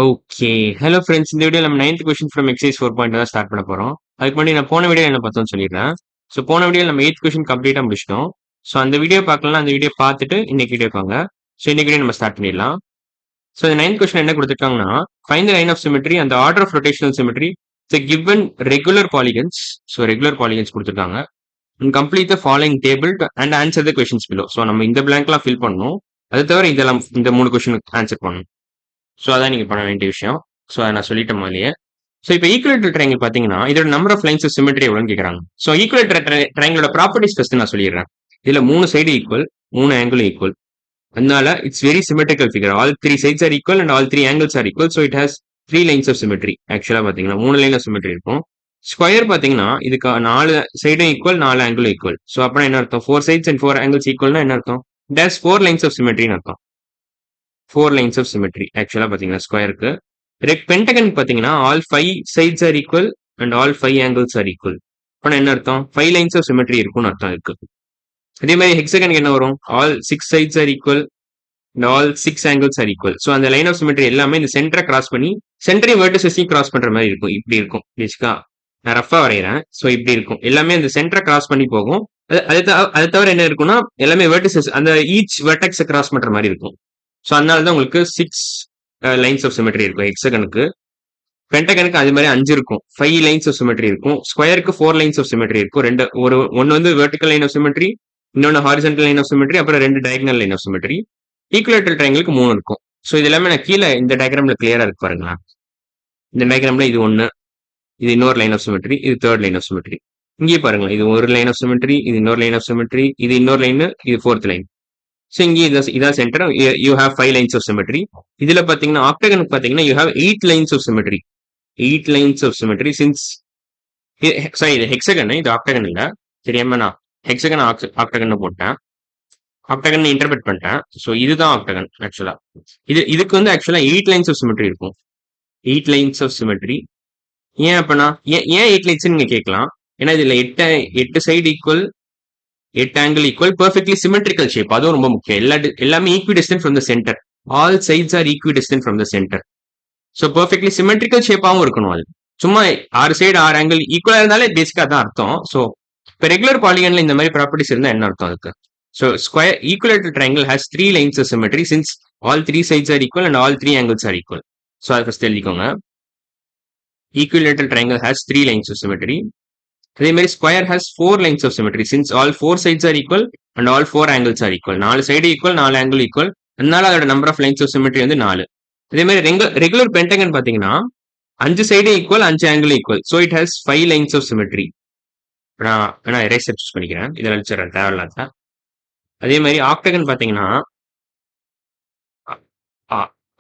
Okay. Hello friends. இந்த வீடியோல நம்ம 9த் கொஸ்டின் ஃப்ரம் எக்சர்சைஸ் 4.0 தான் ஸ்டார்ட் பண்ண போறோம். அதுக்கு முன்னாடி நான் போன வீடியோல என்ன பார்த்தோம்னு சொல்லிடுறேன். ஸோ போன வீடியோல நம்ம 8த் கொஸ்டின் கம்ப்ளீட்டா முடிச்சிட்டோம். ஸோ அந்த வீடியோ பார்க்கலன்னா அந்த வீடியோ பார்த்துட்டு இன்னைக்கு வீடியோக்கு வாங்க. ஸோ இன்னைக்கு வீடியோ நம்ம ஸ்டார்ட் பண்ணிடலாம். ஸோ இந்த 9th கொஸ்டின் என்ன கொடுத்துருக்காங்கன்னா, find the line of symmetry and order of rotational symmetry the given regular polygons. So regular polygons கொடுத்துருக்காங்க. And complete the following table and answer the questions below. So நம்ம இந்த பிளாங்க்லாம் fill பண்ணணும். அது தவிர இதெல்லாம் இந்த 3 கொஸ்டினுக்கு ஆன்சர் பண்ணணும். ஸோ அதான் நீங்க பண்ண வேண்டிய விஷயம். ஸோ அதை நான் சொல்லிட்டேன் முதல்லயே. ஸோ இப்போ ஈக்குவலேட்டர் ட்ரையாங்கிள் பார்த்தீங்கன்னா, இதோட number of lines of symmetry எவ்வளோன்னு கேட்குறாங்க. ஸோ ஈக்குவலேட்டர் ட்ரையாங்கிளோட ப்ராப்பர்ட்டிஸ் ஃபர்ஸ்ட் நான் சொல்லிடுறேன். இதுல 3 சைடு ஈக்குவல், 3 ஆங்கிள் ஈக்குவல். அதனால it's very symmetrical figure. All 3 sides are equal and all 3 angles are equal. So it has 3 lines of symmetry. Actually பார்த்தீங்கன்னா 3 line of symmetry இருக்கும். Square பார்த்தீங்கன்னா இதுக்கு 4 சைடும் ஈக்குவல், 4 ஆங்கிள் ஈக்குவல். ஸோ அப்படின்னா என்ன அர்த்தம்? 4 sides and 4 angles ஈக்குவல்னா என்ன அர்த்தம்? இட் ஹாஸ் 4 லைன்ஸ் ஆஃப் சிமெட்ரின்னு அர்த்தம். 4 லைன்ஸ் ஆஃப் சிமெட்ரி ஆக்சுவலா பார்த்தீங்கன்னா ஸ்கொயருக்கு. பென்டகன் பார்த்தீங்கன்னா all 5 sides are equal and all 5 angles are equal. அப்ப என்ன அர்த்தம்? 5 லைன்ஸ் ஆஃப் சிமெட்ரி இருக்கும்னு அர்த்தம் இருக்கு. அதே மாதிரி ஹெக்ஸகனுக்கு என்ன வரும்? All 6 sides are equal and all 6 angles are equal. So அந்த லைன் ஆஃப் சிமெட்ரி எல்லாமே இந்த சென்டரை கிராஸ் பண்ணி சென்டரையும் வெர்டிசஸையும் கிராஸ் பண்ற மாதிரி இருக்கும். இப்படி இருக்கும் பேசிக்கா. நான் ரஃபா வரைகிறேன். ஸோ இப்படி இருக்கும். எல்லாமே அந்த சென்டரை கிராஸ் பண்ணி போகும். அது தவிர என்ன இருக்குன்னா எல்லாமே வெர்டிசஸ் அந்த ஈச் வெர்டெக்ஸை கிராஸ் பண்ற மாதிரி இருக்கும். ஸோ அதனால தான் உங்களுக்கு 6 லைன்ஸ் ஆஃப் சிமெட்ரி இருக்கும் ஹெக்ஸகனுக்கு. பென்டகனுக்கு அது மாதிரி 5 இருக்கும். 5 லைன்ஸ் ஆஃப் சிமெட்ரி இருக்கும். ஸ்கொயருக்கு 4 லைன்ஸ் ஆஃப் சிமெட்ரி இருக்கும். ஒன்னு வந்து வெர்டிகல் லைன் ஆஃப் சிமெட்ரி, இன்னொன்னு ஹாரிசன்டல் லைன் ஆஃப் சிமெட்ரி, அப்புறம் 2 diagonal line of symmetry. Equilateral ட்ரையாங்கிளுக்கு 3 இருக்கும். ஸோ இது எல்லாமே நான் கீழே இந்த டயக்ராம்ல கிளியரா இருக்கு பாருங்களேன். இந்த டயக்ராம்ல இது ஒன்னு, இது இன்னொரு லைன் ஆஃப் சிமெட்ரி, இது தேர்ட் லைன் ஆஃப் சிமெட்ரி. இங்கேயே பாருங்களேன், இது ஒரு லைன் ஆஃப் சிமெட்ரி, இது இன்னொரு லைன் ஆஃப் சிமெட்ரி, இது இன்னொரு லைன், இது ஃபோர்த் லைன். ஸோ இங்கே இதான் centre. You have 5 lines of symmetry. இதுல பாத்தீங்கன்னா ஆக்டகனுக்கு பாத்தீங்கன்னா you have 8 lines of symmetry. 8 lines of symmetry since sorry இது ஹெக்ஸகன், இது ஆக்டகன் இல்ல. தெரியாம நான் ஹெக்ஸகன் ஆக்டகன் போட்டேன். ஆக்டகன் இன்டர்பிரட் பண்ணிட்டேன். ஸோ இதுதான் ஆக்டகன் ஆக்சுவலா. இதுக்கு வந்து ஆக்சுவலா 8 லைன்ஸ் ஆஃப் சிமெட்ரி இருக்கும். 8 லைன்ஸ் ஆஃப் சிமெட்ரி. ஏன் அப்பனா ஏன் 8 லைன்ஸ் நீங்க கேட்கலாம். ஏன்னா இதுல 8 side equal, 8 angle equal, perfectly symmetrical shape. அதுவும் ரொம்ப முக்கியம். எல்லாமே equidistant from the centre. All sides are equidistant from the centre. So perfectly symmetrical ஷேப்பாகவும் இருக்கணும். அது சும்மா 6 சைடு 6 ஆங்கிள் ஈக்குவலா இருந்தாலே பேசிக்கா தான் அர்த்தம். ஸோ இப்போ ரெகுலர் பாலிகன்ல இந்த மாதிரி ப்ராப்பர்ட்டிஸ் இருந்தா என்ன அர்த்தம் அதுக்கு? So square equilateral triangle has 3 lines of symmetry since all 3 sides are equal and all 3 angles are equal. So அதை ஃபர்ஸ்ட் எழுதிக்கோங்க. Equilateral triangle has 3 lines of symmetry. அதே மாதிரி square has 4 lines of symmetry since all 4 sides are equal and all 4 angles are equal. 4 side equal, 4 angle equal. அதனால அதோட number of lines of symmetry வந்து 4. அதே மாதிரி regular pentagon பாத்தீங்கன்னா 5 side equal, 5 angle equal. So it has 5 lines of symmetry. நான் eraser choose பண்ணிக்கிறேன். இதில் அழிச்சிடறேன் தேவையில்லாத. அதே மாதிரி ஆக்டகன் பாத்தீங்கன்னா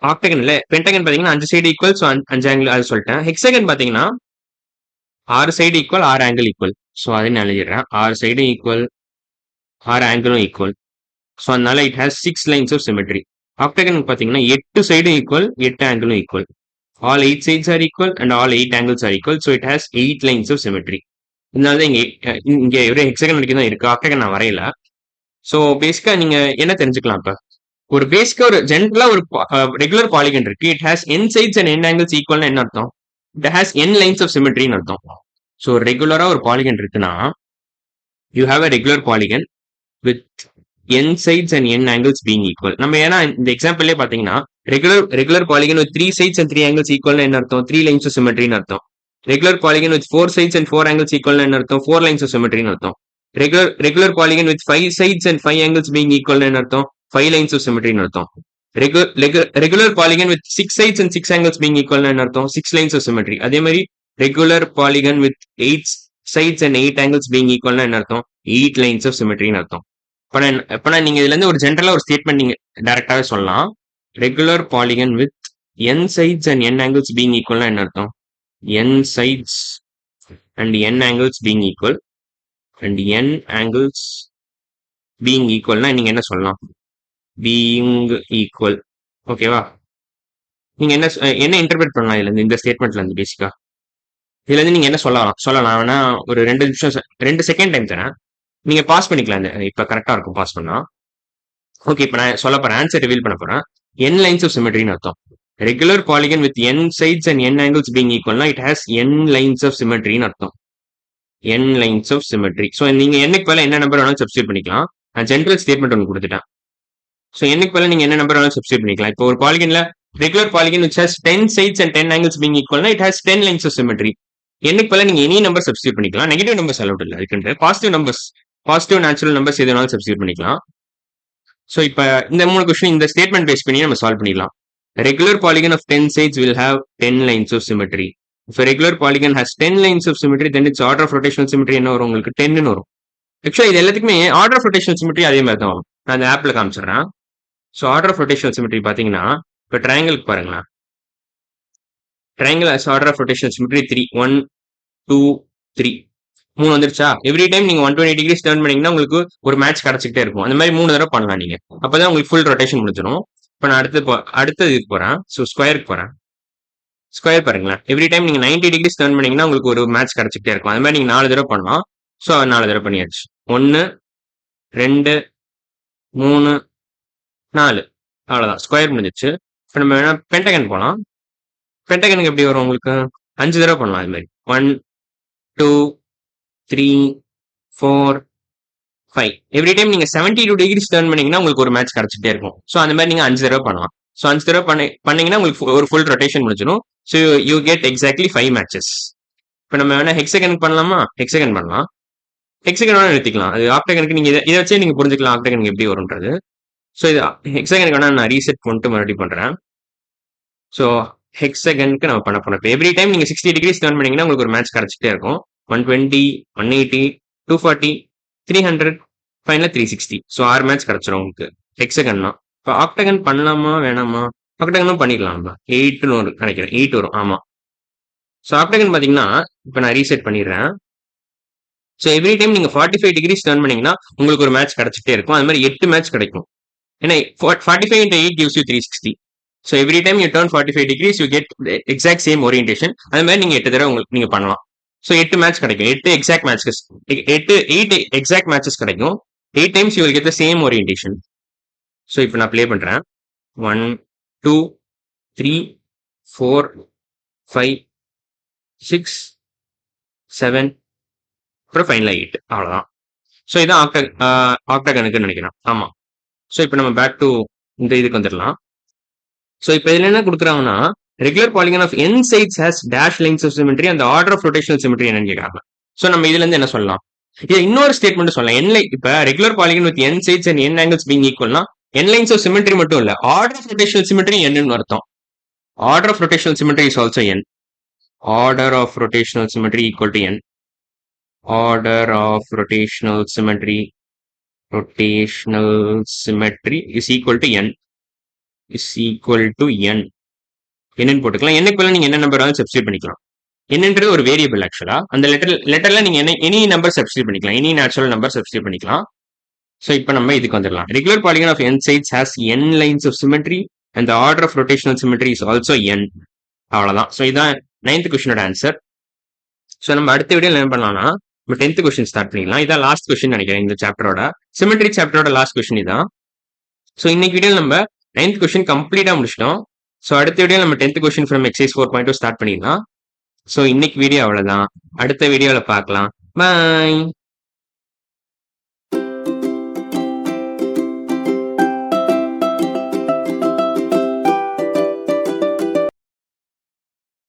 ஆக்டகன் இல்ல பென்டகன் பாத்தீங்கன்னா 5 சைடு ஈக்குவல், ஸோ 5 ஆங்கிள் அது சொல்லிட்டேன். ஹெக்ஸகன் பாத்தீங்கன்னா 6 side equal, 6 angle equal. So அதை நான் எழுதிடுறேன். 6 சைடும் ஈக்குவல், 6 ஆங்கிளும் ஈக்குவல். ஸோ அதனால it has 6 lines of symmetry. Octagon பாத்தீங்கன்னா 8 சைடும் ஈக்குவல், 8 ஆங்கிளும் equal. All 8 sides are equal and all 8 angles are equal. So it has 8 lines of symmetry. இதனால தான் இங்க ஒரு ஹெக்ஸகன் வரைக்கும் தான் இருக்கு. ஆக்டகன் நான் வரையல. ஸோ பேசிக்கா நீங்க என்ன தெரிஞ்சுக்கலாம் இப்ப? ஒரு பேசிக்கா ஒரு ஜென்ரலா ஒரு ரெகுலர் பாலிகன் இருக்கு. It has n sides and n angles ஈக்குவல்னு என்ன அர்த்தம்? It has n lines of சிமெட்ரின்னு அர்த்தம். ஸோ ரெகுலரா ஒரு பாலிகன் இருக்குன்னா you have a regular polygon with n sides and n angles being equal. நம்ம ஏன்னா இந்த எக்ஸாம்பிள்லே பாத்தீங்கன்னா regular polygon with 3 sides and 3 angles equal என்ன அர்த்தம்? 3 lines of symmetry அர்த்தம். Regular polygon with 4 sides and 4 angles equal என்ன அர்த்தம்? 4 lines of symmetry அர்த்தம். Regular polygon with 5 sides and 5 angles being equal என்ன அர்த்தம்? 5 lines of symmetry அர்த்தம். Regular polygon with 6 sides and 6 angles being equal என்ன அர்த்தம்? 6 lines of symmetry. அதே மாதிரி regular polygon with 8 sides and 8 angles being equal என்ன அர்த்தம்? 8 lines of symmetry அர்த்தம். இப்ப நீங்க இதுல இருந்து ஒரு ஜென்ரலா ஒரு ஸ்டேட்மெண்ட் நீங்க டைரக்டாவே சொல்லலாம். Regular polygon with n sides and n angles being ஈக்குவல்னா என்ன அர்த்தம்? n sides and n angles being equal and n angles being ஈக்குவல்னா நீங்க என்ன சொல்லலாம்? Being equal. ஓகேவா? நீங்க என்ன இன்டர்பிரட் பண்ணலாம் இதுல இருந்து, இந்த ஸ்டேட்மெண்ட்ல இருந்து பேசிக்கா இதுல இருந்து நீங்க என்ன சொல்லலாம் வேணா ஒரு 2 நிமிஷம் 2 செகண்ட் டைம் தரேன். நீங்க பாஸ் பண்ணிக்கலாம். இப்ப கரெக்டா இருக்கும் பாஸ் பண்ணா. ஓகே, இப்ப நான் சொல்ல போறேன், ஆன்சர் ரிவீல் பண்ண போறேன். n லைன்ஸ் ஆஃப் சிமெட்ரின்னு அர்த்தம். Regular polygon with n sides and n angles being ஈக்குவல்னா it has n lines of சிமெட்ரின்னு அர்த்தம். n lines of symmetry. So நீங்க என்னக்கு பதிலா என்ன நம்பர் வேணாலும் சப்ஸ்டியூட் பண்ணிக்கலாம். நான் ஜென்ரல் ஸ்டேட்மெண்ட் ஒன்று கொடுத்துட்டேன். ஸோ என்னக்கு பதிலா நீங்க என்ன நம்பர் வேணாலும் சப்ஸ்டியூட் பண்ணிக்கலாம். இப்போ ஒரு பாலிகன்ல regular polygon which has 10 sides and 10 angles being equal னா it has 10 lines of symmetry. என்னக்கு பதிலா நீங்க எனி நம்பர் சப்ஸ்டியூட் பண்ணிக்கலாம். நெகட்டிவ் நம்பர்ஸ் அலௌட் இல்லை. அதுக்கு positive numbers, positive natural numbers எது வேணாலும் சப்ஸ்டியூட் பண்ணிக்கலாம். ஸோ இப்போ இந்த 3 கொஸ்டின் இந்த ஸ்டேட்மெண்ட் பேஸ் பண்ணி நம்ம சால்வ் பண்ணிடலாம். Regular polygon of 10 sides will have 10 lines of symmetry. If a regular polygon has 10 lines of symmetry, then its order of rotational symmetry என்ன வரும் உங்களுக்கு 10 வரும். ஆக்சுவலா இது எல்லாத்துக்குமே ஆர்டர் ஆஃப் ரொட்டேஷனல் சிமெட்ரி அதே மாதிரி தான் வரும். நான் அந்த ஆப்ல காமிச்சிடுறேன். So order of rotational symmetry பாத்தீங்கன்னா இப்போ ட்ரையாங்கிளுக்கு பாருங்களேன். Triangle has order of rotational symmetry 3 1 2 3 3 வந்துருச்சா? எவ்ரி டைம் நீங்க 120 டிகிரிஸ் டர்ன் பண்ணீங்கன்னா உங்களுக்கு ஒரு மேட்ச் கிடைச்சிக்கிட்டே இருக்கும். அந்த மாதிரி 3 தடவை பண்ணலாம் நீங்க. அப்பதான் உங்களுக்கு ஃபுல் ரொட்டேஷன் முடிஞ்சிடும். இப்போ நான் அடுத்தது இதுக்கு போறேன். ஸோ ஸ்கொயருக்கு போறேன். ஸ்கொயர் பாருங்களேன். எவ்ரி டைம் நீங்க 90 டிகிரிஸ் டர்ன் பண்ணீங்கன்னா உங்களுக்கு ஒரு மேட்ச் கிடைச்சிக்கிட்டே இருக்கும். அது மாதிரி நீங்க 4 தடவை பண்ணலாம். ஸோ 4 தடவை பண்ணியாச்சு. 1 2 3 4 அவ்வளவுதான். ஸ்கொயர் முடிஞ்சிச்சு. இப்போ நம்ம வேணா பென்டகன் போகலாம். பென்டகனுக்கு எப்படி வரும் உங்களுக்கு? 5 தடவை பண்ணலாம். அது மாதிரி 1 2 3 4 5 எவ்ரி டைம் நீங்க 72 டிகிரிஸ் டர்ன் பண்ணீங்கன்னா உங்களுக்கு ஒரு மேட்ச் கிடைச்சிட்டே இருக்கும். ஸோ அந்த மாதிரி நீங்க 5 தடவை பண்ணலாம். ஸோ 5 தடவை பண்ணீங்கன்னா உங்களுக்கு ஒரு ஃபுல் ரொட்டேஷன் முடிஞ்சிடும். So you get exactly 5 matches. இப்போ நம்ம வேணா ஹெக்ஸகன் பண்ணலாமா? ஹெக்ஸகன் பண்ணலாம். ஹெக்ஸகன் வேணா எடுத்துக்கலாம். அது ஆக்டகனுக்கு நீங்க இதை வச்சே நீங்க புரிஞ்சுக்கலாம் ஆக்டகனுக்கு எப்படி வரும்ன்றது. ஸோ இது ஹெக்ஸகனுக்கு வேணா நான் ரீசெட் பண்ணிட்டு மறுபடியும் பண்றேன். ஸோ ஹெக்ஸகனுக்கு நம்ம பண்ண போறோம். இப்போ எவ்ரி டைம் நீங்க 60 டிகிரிஸ் டர்ன் பண்ணீங்கன்னா உங்களுக்கு ஒரு மேட்ச் கிடைச்சிட்டே இருக்கும். 120 180 240 300 ஃபைனலா 360. ஸோ 6 மேட்ச் கிடைச்சிடும் உங்களுக்கு ஹெக்ஸகன்னா. இப்போ ஆக்டகன் பண்ணலாமா வேணாமா? ஆக்டகனும் பண்ணிக்கலாம். 8 வரும் நினைக்கிறேன். 8 வரும். ஆமா. ஸோ ஆக்டகன் பாத்தீங்கன்னா இப்போ நான் ரீசெட் பண்ணிடுறேன். ஸோ எவ்ரி டைம் நீங்க 45 டிகிரிஸ் டர்ன் பண்ணீங்கன்னா உங்களுக்கு ஒரு மேட்ச் கிடைச்சிட்டே இருக்கும். அது மாதிரி 8 மேட்ச் கிடைக்கும். ஏன்னா 45 into 8 gives you 360. So every time you turn 45 degrees you get exact same orientation. அது மாதிரி நீங்க 8 தடவை உங்களுக்கு நீங்க பண்ணலாம். ஸோ 8 மேட்ச் கிடைக்கும். 8 எக்ஸாக்ட் மேட்சஸ் 8 எக்ஸாக்ட் மேட்சஸ் கிடைக்கும். 8 times you will get the same orientation. So இப்போ நான் ப்ளே பண்றேன். 1 2 3 4 5 6 7 அப்புறம் ஃபைனலா 8 அவ்வளவுதான். ஸோ இதான் ஆக்டகனுக்கு நினைக்கிறேன். ஆமா. ஸோ இப்போ நம்ம பேக் டு இந்த இதுக்கு வந்துடலாம். ஸோ இப்போ இதுல என்ன கொடுக்குறாங்கன்னா regular polygon of n sides has dash lines of symmetry அந்த ஆர்டர் ஆஃப் ரொட்டேஷனல் சிமெட்ரி என்னன்னு கேட்கறாங்க. ஸோ நம்ம இதுல இருந்து என்ன சொல்லலாம்? இது இன்னொரு ஸ்டேட்மெண்ட் சொல்லலாம். n இப்ப regular polygon with n sides and n angles being ஈக்குவல்னா n லைன்ஸ் ஆஃப் சிமெட்ரி மட்டும் இல்ல, order of rotational symmetry n அர்த்தம். Order of rotational symmetry is also n. Order of rotational symmetry equal to n. Order of rotational symmetry is equal to n. is equal to n. என்னன்னு போட்டுக்கலாம். என்னக்கு பதிலா நீங்க என்ன number substitute பண்ணிக்கலாம். என்னன்றது ஒரு வேரியபிள் ஆக்சுவலா. அந்த லெட்டர்ல நீங்க எனி நம்பர் சப்ஸ்டியூட் பண்ணிக்கலாம். எனி நேச்சுரல் நம்பர் சப்ஸ்டியூட் பண்ணிக்கலாம். ஸோ இப்போ நம்ம இதுக்கு வந்துடலாம். Regular polygon of n sides has n lines of symmetry and order of rotational symmetry is also n. அவ்வளவுதான். ஸோ இதான் 9th கொஸ்டினோட ஆன்சர். ஸோ நம்ம அடுத்த வீடியோல என்ன பண்ணலாம்னா நம்ம 10th கொஸ்டின் ஸ்டார்ட் பண்ணிக்கலாம். இதான் லாஸ்ட் கொஸ்டின் நினைக்கிறேன் இந்த சாப்டரோட. சிமெட்ரி சாப்டரோட லாஸ்ட் கொஸ்டின் இதான். ஸோ இன்னைக்கு வீடியோல நம்ம 9th கொஸ்டின் கம்ப்ளீட்டா முடிச்சிட்டோம். ஸோ அடுத்த வீடியோ நம்ம 10th question from exercise 4.2 start பண்ணிடலாம். ஸோ இன்னைக்கு வீடியோ அவ்வளவுதான். அடுத்த வீடியோல பார்க்கலாம். பாய்.